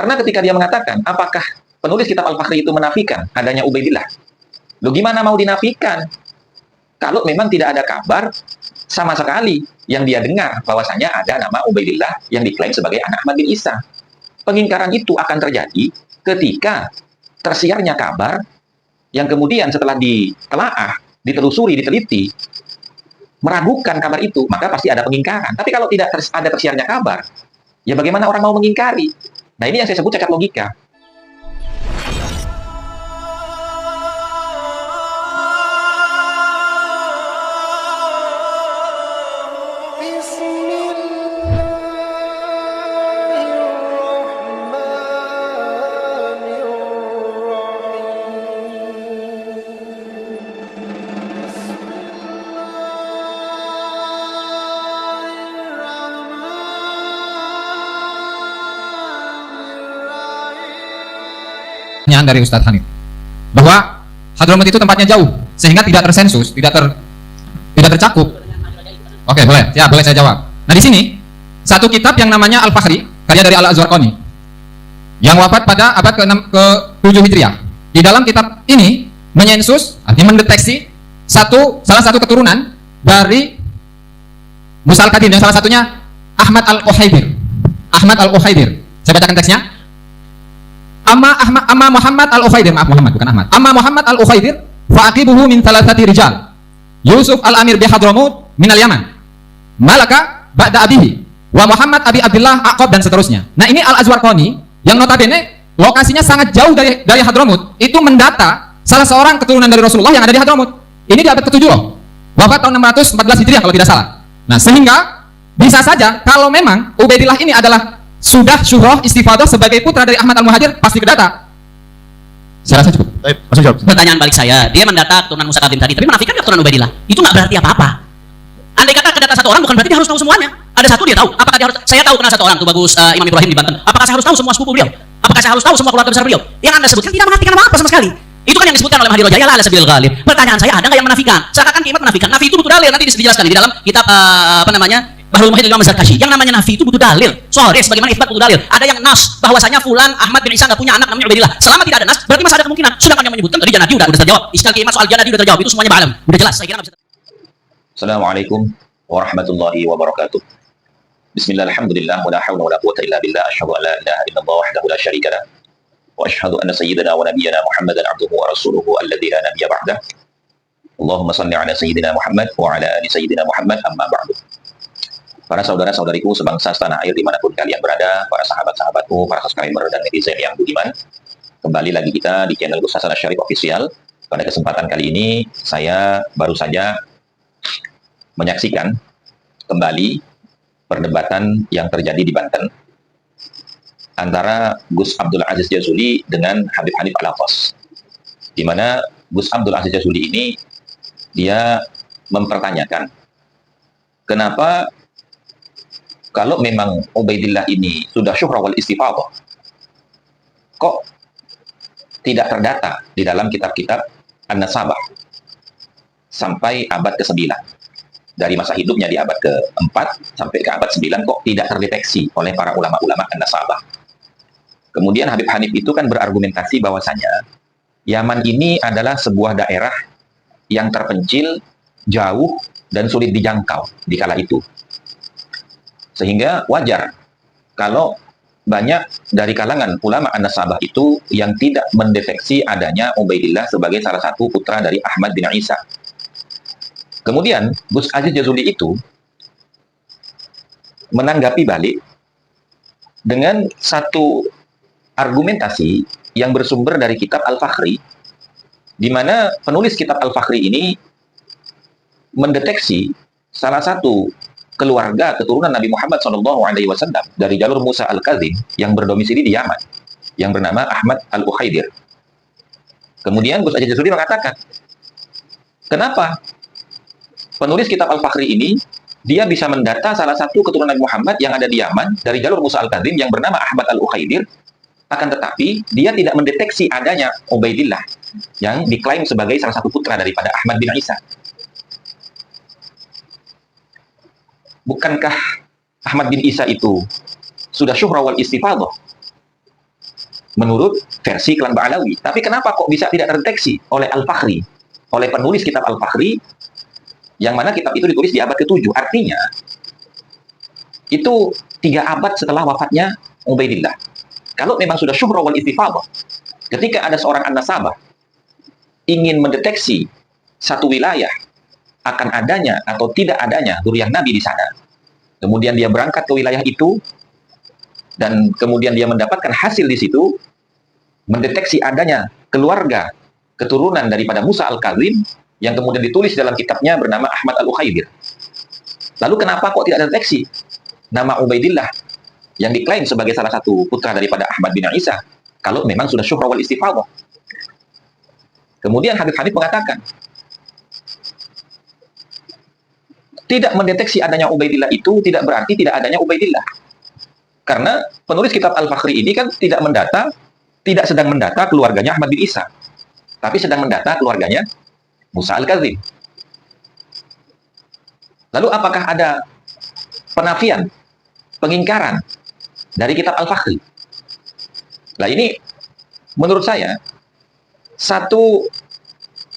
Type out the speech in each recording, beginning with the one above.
Karena ketika dia mengatakan, apakah penulis kitab Al-Fakhri itu menafikan adanya Ubaidillah? Loh, gimana mau dinafikan? Kalau memang tidak ada kabar sama sekali yang dia dengar bahwasanya ada nama Ubaidillah yang diklaim sebagai anak Ahmad bin Isa. Pengingkaran itu akan terjadi ketika tersiarnya kabar yang kemudian setelah ditelaah, ditelusuri, diteliti, meragukan kabar itu, maka pasti ada pengingkaran. Tapi kalau tidak ada tersiarnya kabar, ya bagaimana orang mau mengingkari? Nah, ini yang saya sebut cacat logika. Dari Ustadz Hanif bahwa Hadramut itu tempatnya jauh sehingga tidak tersensus, tidak tercakup. Oke, boleh. Ya, boleh saya jawab. Nah, di sini satu kitab yang namanya Al-Fakhri, karya dari Al-Azwarqani, yang wafat pada abad ke-7 Hijriah. Di dalam kitab ini menyensus, artinya mendeteksi salah satu keturunan dari Musa Al-Kadim, yang salah satunya Ahmad Al-Ukhaidir. Ahmad Al-Ukhaidir. Saya bacakan teksnya. Amma Muhammad Al-Ukhaidir, maaf Muhammad bukan Ahmad. Amma Muhammad Al-Ukhaidir fa'aqibuhu min thalathati rijal. Yusuf Al-Amir bi Hadramut min al-Yaman. Malaka ba'da abihi wa Muhammad Abi Abdullah Aqab, dan seterusnya. Nah, ini Al-Azwarqani yang notabene lokasinya sangat jauh dari Hadramut, itu mendata salah seorang keturunan dari Rasulullah yang ada di Hadramut. Ini di abad ke-7 loh. Wafat tahun 614 Hijriah kalau tidak salah. Nah, sehingga bisa saja kalau memang Ubaidillah ini adalah sudah syuhroh istifadah sebagai putra dari Ahmad Al-Muhajir, pasti kedata. Saya rasa cukup. Baik, langsung jawab. Pertanyaan balik saya, dia mendata keturunan Musa Kadim tadi, tapi menafikan keturunan Ubaidillah. Itu nggak berarti apa-apa. Andai kata kedata satu orang, bukan berarti dia harus tahu semuanya. Ada satu dia tahu. Apakah dia harus? Saya tahu kenal satu orang tuh, bagus, Imam Ibrahim di Banten. Apakah saya harus tahu semua sepupu beliau? Apakah saya harus tahu semua keluarga besar beliau? Yang Anda sebutkan tidak mengartikan apa-apa sama sekali. Itu kan yang disebutkan oleh Mahdi Rojaya ala sabilil ghalib. Pertanyaan saya, ada nggak yang menafikan? Seakan-akan kiamat menafikan. Nafi itu butuh dalil, nanti dijelaskan di dalam kitab Bahrul Muhit Imam Az-Zarkashi. Yang namanya nafi itu butuh dalil. Soalnya sebagaimana isbat butuh dalil. Ada yang nas bahwasanya fulan Ahmad bin Isa nggak punya anak namanya Ubaidillah. Selama tidak ada nas, berarti masih ada kemungkinan. Sedangkan yang menyebutkan tadi Janadi udah terjawab. Iskal kiamat soal Janadi udah terjawab. Itu semuanya ba'alam. Udah jelas. Saya kira bisa. Assalamualaikum warahmatullahi wabarakatuh. Bismillah, alhamdulillah, wa la hawla wa la quwwata illa billah. Asyhadu an la ilaha illallah wahdahu la syarika lah. Wa asyhadu anna sayyidana wa nabiyyana Muhammadan abduhu wa rasuluhu alladzi la nabiyya ba'dah. Allahumma shalli ala sayyidina Muhammad wa ala ali sayyidina Muhammad, amma ba'du. Para saudara-saudariku sebangsa setanah air dimanapun kalian berada, para sahabat-sahabatku, para subscriber dan netizen yang budiman, kembali lagi kita di channel Gus Hasan Asy-Syarif Official. Pada kesempatan kali ini, saya baru saja menyaksikan kembali perdebatan yang terjadi di Banten antara Gus Abdul Aziz Jazuli dengan Habib Hanif Al-Atas, di mana Gus Abdul Aziz Jazuli ini dia mempertanyakan kenapa kalau memang Ubaidillah ini sudah syuhrah wal istifadah, kok tidak terdata di dalam kitab-kitab An-Nasabah sampai abad ke-9. Dari masa hidupnya di abad ke-4 sampai ke abad 9 kok tidak terdeteksi oleh para ulama-ulama An-Nasabah. Kemudian Habib Hanif itu kan berargumentasi bahwasanya Yaman ini adalah sebuah daerah yang terpencil, jauh, dan sulit dijangkau di kala itu. Sehingga wajar kalau banyak dari kalangan ulama An-Nasabah itu yang tidak mendeteksi adanya Ubaidillah sebagai salah satu putra dari Ahmad bin Isa. Kemudian Gus Aziz Jazuli itu menanggapi balik dengan satu argumentasi yang bersumber dari kitab Al-Fakhri, di mana penulis kitab Al-Fakhri ini mendeteksi salah satu keluarga keturunan Nabi Muhammad SAW dari jalur Musa Al-Kazim yang berdomisili di Yaman, yang bernama Ahmad Al-Ukhaidir. Kemudian Gus Aziz Jazuli mengatakan, kenapa penulis kitab Al-Fakhri ini dia bisa mendata salah satu keturunan Nabi Muhammad yang ada di Yaman dari jalur Musa Al-Kazim yang bernama Ahmad Al-Ukhaidir, akan tetapi dia tidak mendeteksi adanya Ubaidillah yang diklaim sebagai salah satu putra daripada Ahmad bin Isa. Bukankah Ahmad bin Isa itu sudah syuhrah wal istifadah? menurut versi klan Ba'alawi. Tapi kenapa kok bisa tidak terdeteksi oleh Al-Fakhri, oleh penulis kitab Al-Fakhri, yang mana kitab itu ditulis di abad ke-7. Artinya, itu 3 abad setelah wafatnya Ubaidillah. Kalau memang sudah syuhra wal istifadhah, ketika ada seorang an-nasabah ingin mendeteksi satu wilayah akan adanya atau tidak adanya dzurriyyah Nabi di sana, kemudian dia berangkat ke wilayah itu, dan kemudian dia mendapatkan hasil di situ, mendeteksi adanya keluarga keturunan daripada Musa Al-Kazim, yang kemudian ditulis dalam kitabnya bernama Ahmad Al-Ukhaidir. Lalu kenapa kok tidak deteksi nama Ubaidillah yang diklaim sebagai salah satu putra daripada Ahmad bin Isa, kalau memang sudah syuhra wal istifadhah? Kemudian Habib Hanif mengatakan, tidak mendeteksi adanya Ubaidillah itu tidak berarti tidak adanya Ubaidillah. Karena penulis kitab Al-Fakhri ini kan tidak sedang mendata keluarganya Ahmad bin Isa, tapi sedang mendata keluarganya Musa Al-Kazim. Lalu apakah ada penafian, pengingkaran dari kitab Al-Fakhri? Nah, ini menurut saya satu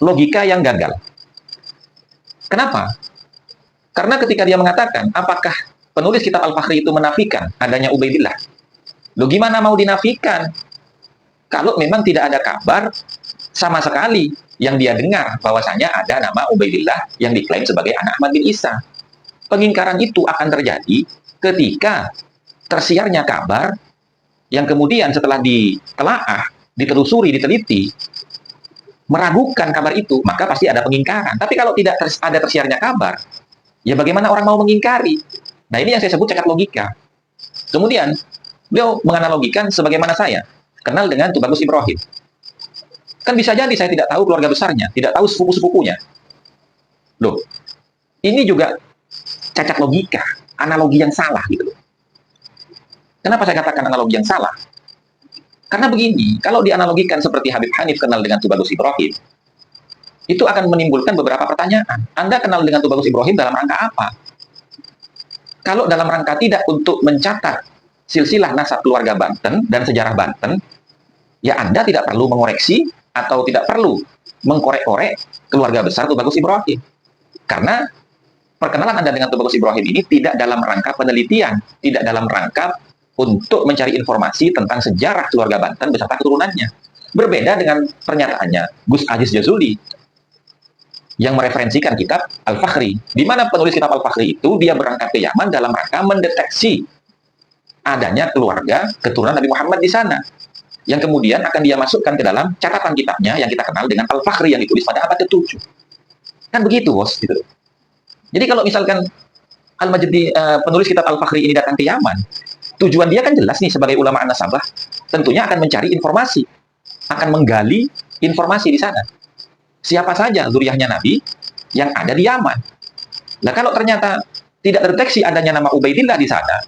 logika yang gagal. Kenapa? Karena ketika dia mengatakan, apakah penulis kitab Al-Fakhri itu menafikan adanya Ubaidillah? Loh, gimana mau dinafikan kalau memang tidak ada kabar sama sekali yang dia dengar bahwasanya ada nama Ubaidillah yang diklaim sebagai anak Ahmad bin Isa? Pengingkaran itu akan terjadi ketika tersiarnya kabar yang kemudian setelah ditelaah, ditelusuri, diteliti, meragukan kabar itu, maka pasti ada pengingkaran. Tapi kalau tidak ada tersiarnya kabar, ya bagaimana orang mau mengingkari? Nah, ini yang saya sebut cacat logika. Kemudian, beliau menganalogikan sebagaimana saya kenal dengan Tubagus Ibrahim. Kan bisa jadi saya tidak tahu keluarga besarnya, tidak tahu sepupu-sepupunya. Loh, ini juga cacat logika, analogi yang salah gitu loh. Kenapa saya katakan analogi yang salah? Karena begini, kalau dianalogikan seperti Habib Hanif kenal dengan Tubagus Ibrahim, itu akan menimbulkan beberapa pertanyaan. Anda kenal dengan Tubagus Ibrahim dalam rangka apa? Kalau dalam rangka tidak untuk mencatat silsilah nasab keluarga Banten dan sejarah Banten, ya Anda tidak perlu mengoreksi atau tidak perlu mengkorek-korek keluarga besar Tubagus Ibrahim. Karena perkenalan Anda dengan Tubagus Ibrahim ini tidak dalam rangka penelitian, tidak dalam rangka untuk mencari informasi tentang sejarah keluarga Banten beserta keturunannya. Berbeda dengan pernyataannya Gus Aziz Jazuli yang mereferensikan kitab Al-Fakhri, di mana penulis kitab Al-Fakhri itu dia berangkat ke Yaman dalam rangka mendeteksi adanya keluarga keturunan Nabi Muhammad di sana, yang kemudian akan dia masukkan ke dalam catatan kitabnya yang kita kenal dengan Al-Fakhri yang ditulis pada abad ke-7. Kan begitu, bos, gitu. Jadi kalau misalkan Al-Majdi, penulis kitab Al-Fakhri ini datang ke Yaman, tujuan dia kan jelas nih sebagai ulama an-nasabah, tentunya akan mencari informasi, akan menggali informasi di sana. Siapa saja dzurriyyahnya Nabi yang ada di Yaman. Nah, kalau ternyata tidak terdeteksi adanya nama Ubaidillah di sana,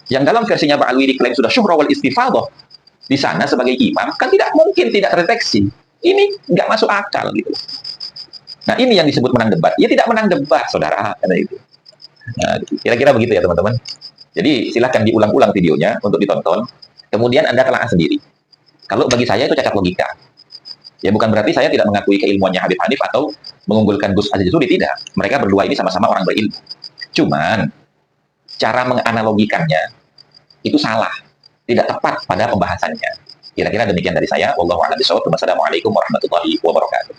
yang dalam versinya Ba'alawi diklaim sudah syuhra wal istifadhah di sana sebagai imam, kan tidak mungkin tidak terdeteksi. Ini nggak masuk akal gitu. Nah, ini yang disebut menang debat. Ya tidak menang debat, saudara, kata itu. Nah, kira-kira begitu ya, teman-teman. Jadi silahkan diulang-ulang videonya untuk ditonton, kemudian Anda telaah sendiri. Kalau bagi saya itu cacat logika. Ya bukan berarti saya tidak mengakui keilmuannya Habib Hanif atau mengunggulkan Gus Aziz Jazuli, tidak. Mereka berdua ini sama-sama orang berilmu. Cuman cara menganalogikannya itu salah, tidak tepat pada pembahasannya. Kira-kira demikian dari saya. Wallahu a'lam bishawab. Wassalamualaikum warahmatullahi wabarakatuh.